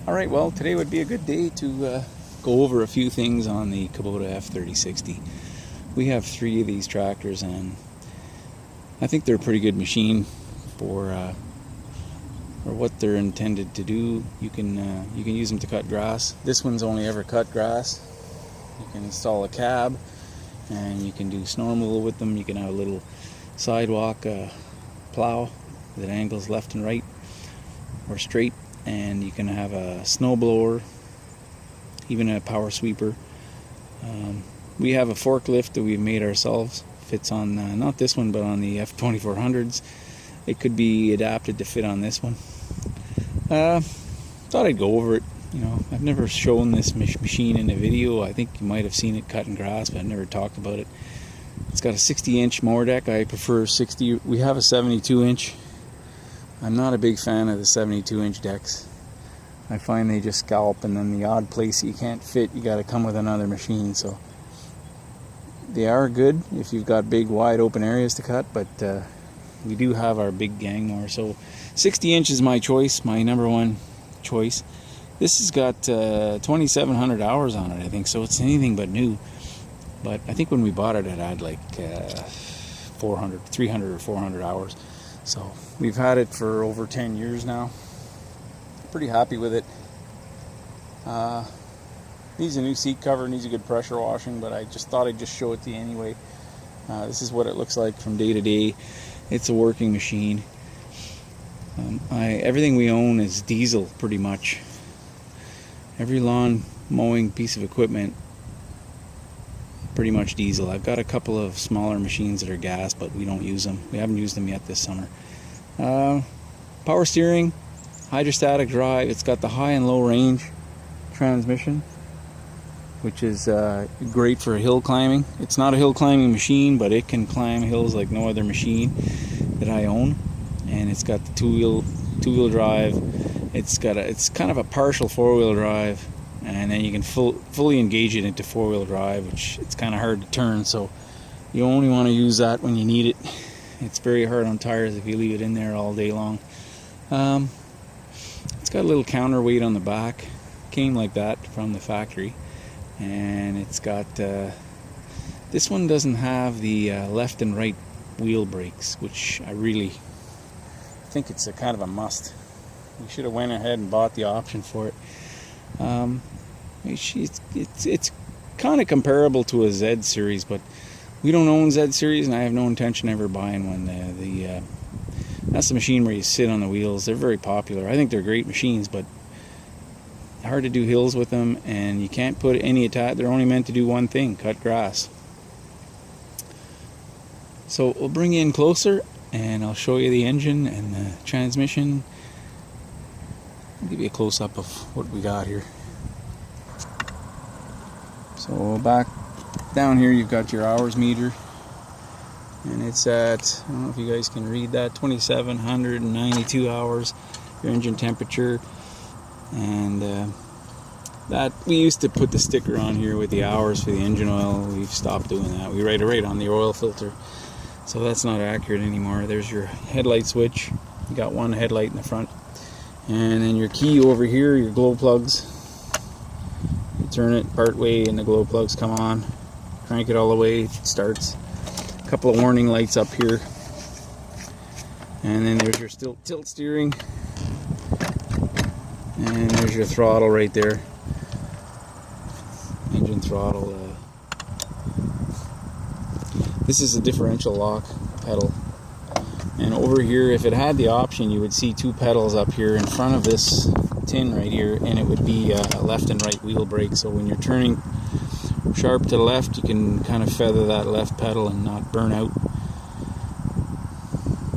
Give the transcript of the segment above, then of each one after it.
Alright, well, today would be a good day to go over a few things on the Kubota F3060. We have 3 of these tractors, and I think they're a pretty good machine for what they're intended to do. You can use them to cut grass. This one's only ever cut grass. You can install a cab, and you can do snow removal with them. You can have a little sidewalk plow that angles left and right or straight, and you can have a snow blower, even a power sweeper. We have a forklift that we've made ourselves. Fits on not this one, but on the F2400s. It could be adapted to fit on this one. Thought I'd go over it. You know, I've never shown this machine in a video. I think you might have seen it cutting grass, but I've never talked about it. It's got a 60-inch mower deck. I prefer 60. We have a 72-inch. I'm not a big fan of the 72-inch decks. I find they just scalp, and then the odd place you can't fit, you got to come with another machine. So they are good if you've got big, wide open areas to cut, but we do have our big gang mower. So 60-inch is my choice, my number one choice. This has got 2,700 hours on it, I think, so it's anything but new. But I think when we bought it, it had like 300 or 400 hours. So we've had it for over 10 years now. Pretty happy with it. Needs a new seat cover, needs a good pressure washing, but I just thought I'd just show it to you anyway. This is what it looks like from day to day. It's a working machine. Everything we own is diesel, pretty much. Every lawn mowing piece of equipment, pretty much diesel. I've got a couple of smaller machines that are gas, but we don't use them. We haven't used them yet this summer. Power steering, hydrostatic drive. It's got the high and low range transmission, which is great for hill climbing. It's not a hill climbing machine, but it can climb hills like no other machine that I own. And it's got the two-wheel drive. It's kind of a partial 4-wheel drive, and then you can fully engage it into 4-wheel drive, which it's kind of hard to turn. So you only want to use that when you need it. It's very hard on tires if you leave it in there all day long. It's got a little counterweight on the back. Came like that from the factory. And it's got this one doesn't have the left and right wheel brakes, which I really think it's a kind of a must. We should have went ahead and bought the option for it. It's kind of comparable to a Z series, but we don't own Z series, and I have no intention of ever buying one. That's the machine where you sit on the wheels. They're very popular. I think they're great machines, but hard to do hills with them, and you can't put any attach. They're only meant to do one thing: cut grass. So we'll bring you in closer, and I'll show you the engine and the transmission. I'll give you a close-up of what we got here. So back down here, you've got your hours meter, and it's at, I don't know if you guys can read that, 2,792 hours. Your engine temperature. And that we used to put the sticker on here with the hours for the engine oil. We've stopped doing that. We write it right on the oil filter, so that's not accurate anymore. There's your headlight switch. You got one headlight in the front, and then your key over here, your glow plugs. You turn it part way and the glow plugs come on. Crank it all the way, it starts. A couple of warning lights up here, and then there's your tilt steering. And there's your throttle right there. Engine throttle. This is a differential lock pedal. And over here, if it had the option, you would see 2 pedals up here in front of this tin right here, and it would be a left and right wheel brake. So when you're turning sharp to the left, you can kind of feather that left pedal and not burn out.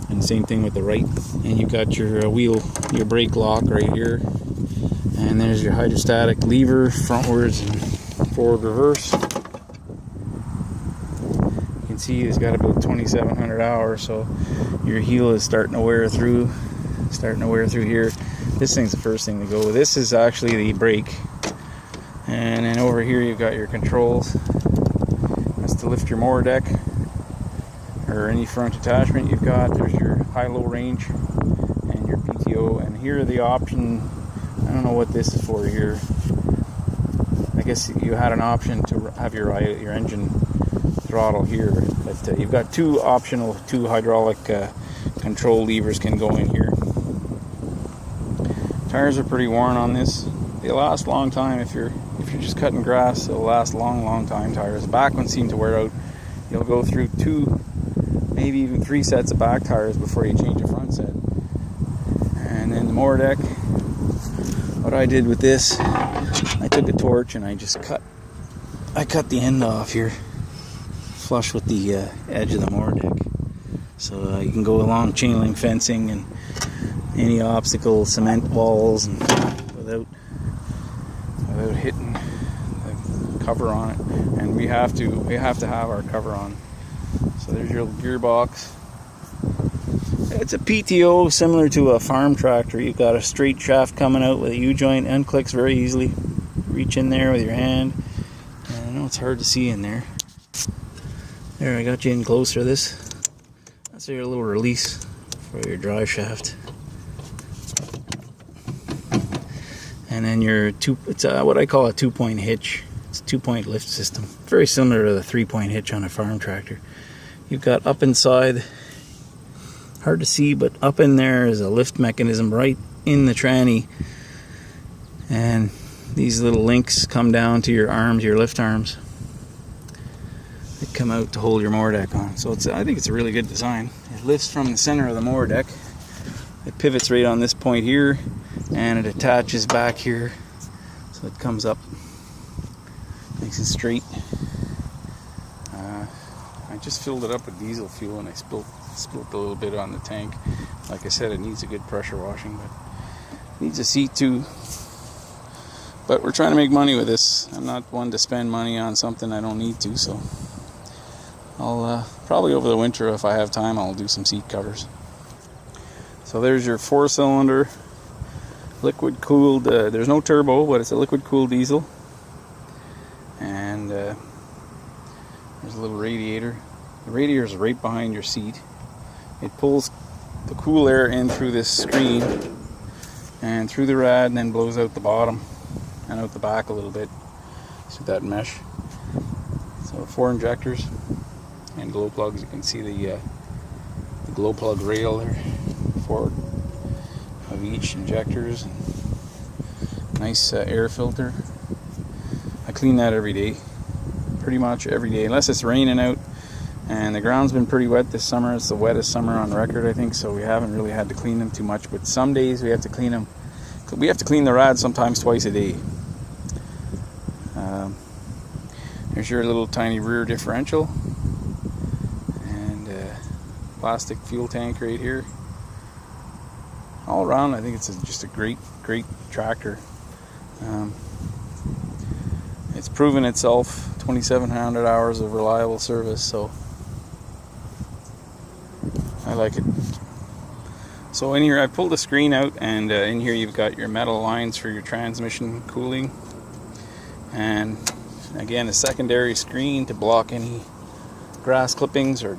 And same thing with the right. And you've got your your brake lock right here. And there's your hydrostatic lever, frontwards and forward reverse. You can see it's got about 2,700 hours, so your heel is starting to wear through here. This thing's the first thing to go. This is actually the brake. And then over here you've got your controls. That's to lift your mower deck or any front attachment you've got. There's your high-low range and your PTO. And here are the I don't know what this is for here. I guess you had an option to have your engine throttle here, but you've got two hydraulic control levers can go in here. Tires are pretty worn on this. They last a long time. If you're just cutting grass, they'll last a long time. Tires. The back ones seem to wear out. You'll go through 2, maybe even 3 sets of back tires before you change the front set. And then the mower deck. What I did with this, I took a torch and I cut the end off here, flush with the edge of the mower deck. So you can go along chain link fencing and any obstacle, cement walls, and without hitting the cover on it. And we have to have our cover on. So there's your gearbox. It's a PTO similar to a farm tractor. You've got a straight shaft coming out with a U-joint, unclicks very easily. Reach in there with your hand. And I know it's hard to see in there. There, I got you in closer. That's your little release for your drive shaft. And then it's what I call a 2-point hitch. It's a 2-point lift system. Very similar to the 3-point hitch on a farm tractor. You've got up inside, hard to see, but up in there is a lift mechanism right in the tranny. And these little links come down to your arms, your lift arms. They come out to hold your mower deck on. So I think it's a really good design. It lifts from the center of the mower deck. It pivots right on this point here, and it attaches back here, so it comes up, makes it straight. I just filled it up with diesel fuel and I spilt a little bit on the tank. Like I said, it needs a good pressure washing, but it needs a seat too. But we're trying to make money with this. I'm not one to spend money on something I don't need to, so I'll probably over the winter, if I have time, I'll do some seat covers. So there's your 4-cylinder liquid cooled, there's no turbo, but it's a liquid cooled diesel. And there's a little radiator. The radiator is right behind your seat. It pulls the cool air in through this screen and through the rad, and then blows out the bottom and out the back a little bit through that mesh. So 4 injectors and glow plugs. You can see the glow plug rail there, 4 of each injectors. Nice air filter. I clean that every day, pretty much every day, unless it's raining out. And the ground's been pretty wet this summer. It's the wettest summer on record, I think, so we haven't really had to clean them too much. But some days we have to clean them. We have to clean the rad sometimes twice a day. There's your little tiny rear differential. And plastic fuel tank right here. All around, I think it's just a great tractor. It's proven itself, 2,700 hours of reliable service, so I like it. So in here, I pulled the screen out, and in here you've got your metal lines for your transmission cooling, and again a secondary screen to block any grass clippings or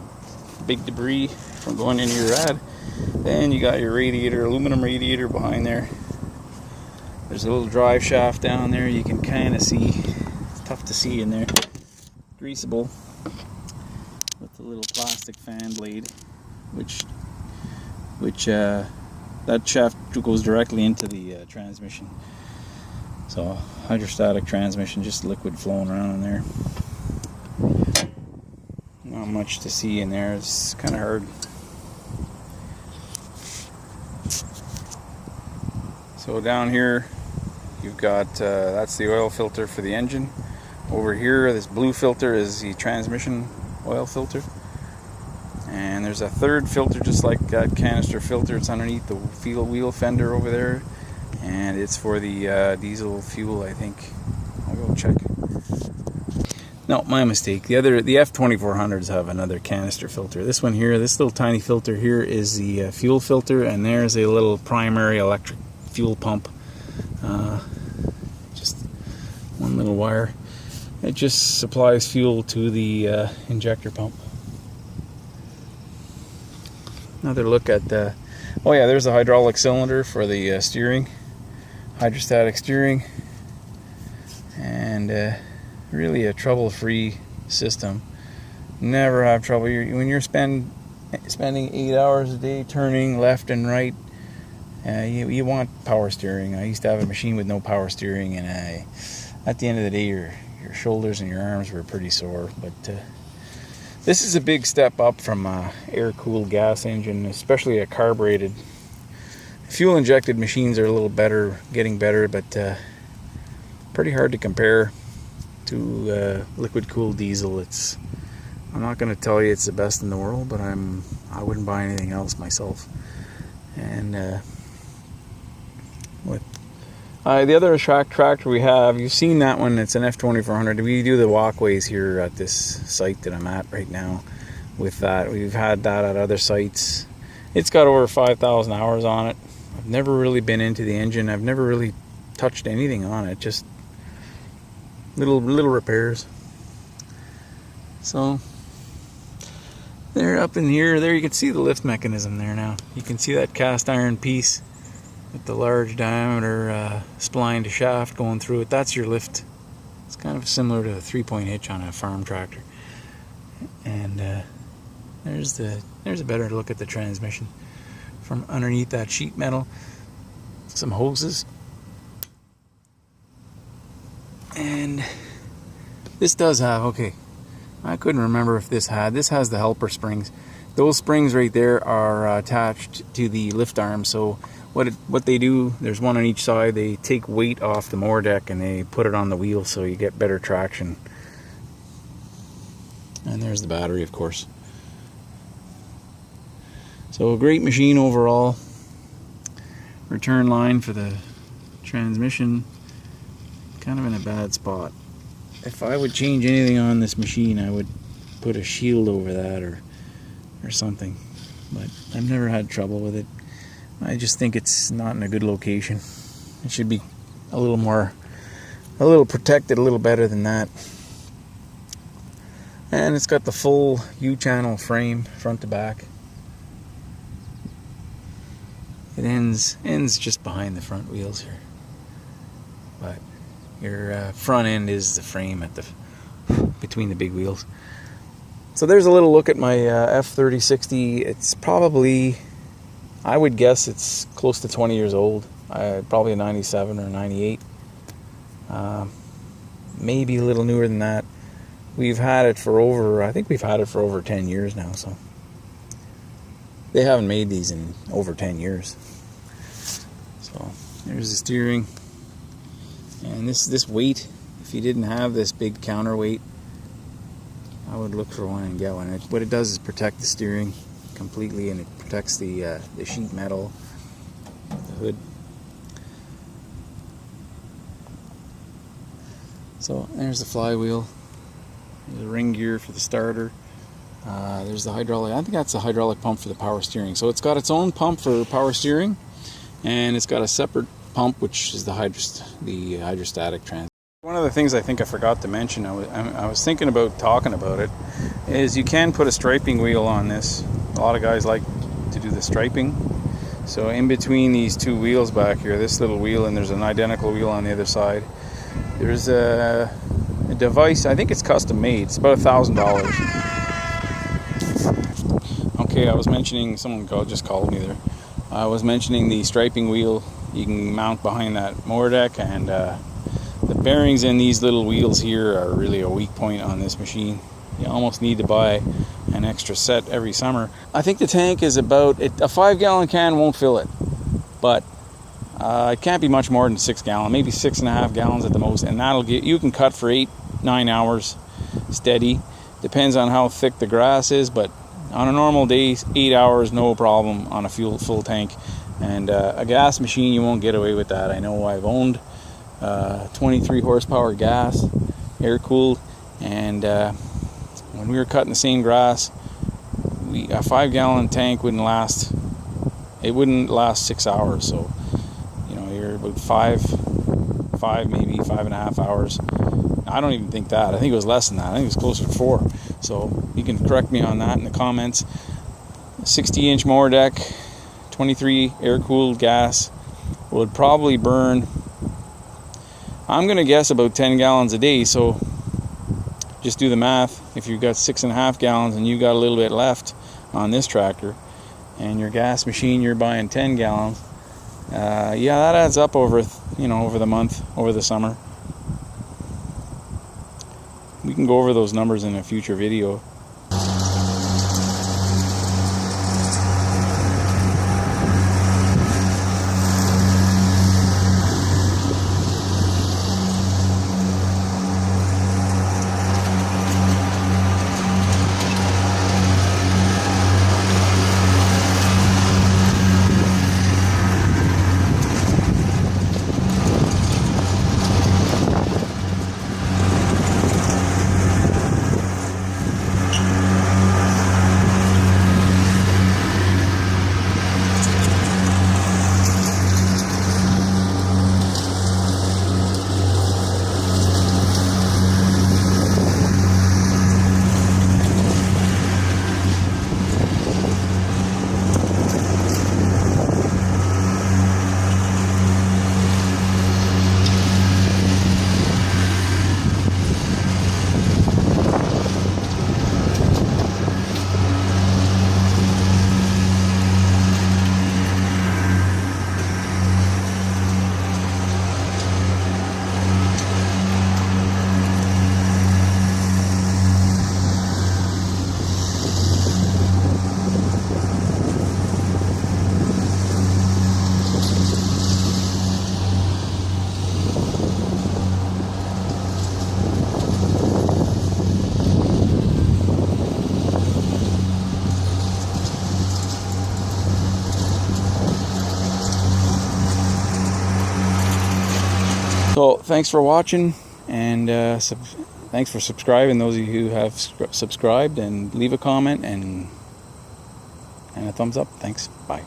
big debris from going into your rad. Then you got your radiator, aluminum radiator behind there. There's a little drive shaft down there. You can kind of see. It's tough to see in there. Greasable with the little plastic fan blade, which that shaft goes directly into the transmission. So hydrostatic transmission, just liquid flowing around in there. Not much to see in there. It's kind of hard. So down here you've got that's the oil filter for the engine. Over here, this blue filter is the transmission oil filter. And there's a third filter just like that canister filter. It's underneath the wheel fender over there. And it's for the diesel fuel, I think. I'll go check. No, my mistake. The F2400s have another canister filter. This one here, this little tiny filter here is the fuel filter, and there's a little primary electric fuel pump. Just one little wire. It just supplies fuel to the injector pump. Another look at the... Oh yeah, there's a hydraulic cylinder for the steering. hydrostatic steering, and really a trouble-free system. Never have trouble. When you're spending 8 hours a day turning left and right, you want power steering. I used to have a machine with no power steering, and at the end of the day, your shoulders and your arms were pretty sore. But this is a big step up from air-cooled gas engine, especially a carbureted. Fuel-injected machines are a little better, getting better, but pretty hard to compare to liquid-cooled diesel. I'm not going to tell you it's the best in the world, but I wouldn't buy anything else myself. And with the other tractor we have, you've seen that one. It's an F2400. We do the walkways here at this site that I'm at right now. With that, we've had that at other sites. It's got over 5,000 hours on it. I've never really been into the engine. I've never really touched anything on it. Just little repairs. So they're up in here. There you can see the lift mechanism there now. You can see that cast iron piece with the large diameter spline to shaft going through it. That's your lift. It's kind of similar to a 3-point hitch on a farm tractor. And there's a better look at the transmission from underneath that sheet metal. Some hoses. And this does have, okay, I couldn't remember if this has the helper springs. Those springs right there are attached to the lift arm. So what they do, there's one on each side. They take weight off the mower deck and they put it on the wheel so you get better traction. And there's the battery, of course. So a great machine overall. Return line for the transmission, kind of in a bad spot. If I would change anything on this machine, I would put a shield over that or something. But I've never had trouble with it. I just think it's not in a good location. It should be a little protected, a little better than that. And it's got the full U-channel frame, front to back. It ends just behind the front wheels here. But your front end is the frame at between the big wheels. So there's a little look at my F3060. It's probably, I would guess it's close to 20 years old. Probably a 97 or 98. Maybe a little newer than that. We've had it for over 10 years now. So they haven't made these in over 10 years. So there's the steering. And this weight, if you didn't have this big counterweight, I would look for one and get one. What it does is protect the steering completely, and it protects the sheet metal, the hood. So there's the flywheel. There's a ring gear for the starter. There's the hydraulic. I think that's the hydraulic pump for the power steering. So it's got its own pump for power steering, and it's got a separate pump, which is the hydrostatic transmission. One of the things I think I forgot to mention, I was thinking about talking about it, is you can put a striping wheel on this. A lot of guys like to do the striping. So in between these two wheels back here, this little wheel, and there's an identical wheel on the other side, there's a device. I think it's custom made. It's about $1,000. Okay, I was mentioning, someone just called me there. I was mentioning the striping wheel you can mount behind that mower deck, and the bearings in these little wheels here are really a weak point on this machine. You almost need to buy an extra set every summer. I think the tank is about, a 5-gallon can won't fill it, but it can't be much more than 6 gallons, maybe 6.5 gallons at the most, and that'll get, you can cut for 8-9 hours steady. Depends on how thick the grass is, but on a normal day, 8 hours, no problem on a full tank. And a gas machine, you won't get away with that. I know I've owned 23 horsepower gas, air-cooled, and when we were cutting the same grass, a 5-gallon tank wouldn't last 6 hours. So, you know, you're about five, maybe 5.5 hours. I don't even think that. I think it was less than that. I think it was closer to 4. So you can correct me on that in the comments. 60-inch mower deck, 23 air-cooled gas would probably burn I'm gonna guess about 10 gallons a day, so just do the math. If you've got 6.5 gallons and you got a little bit left on this tractor, and your gas machine you're buying 10 gallons, yeah, that adds up over, over the month, over the summer. We can go over those numbers in a future video. So thanks for watching, and thanks for subscribing, those of you who have subscribed, and leave a comment and a thumbs up. Thanks. Bye.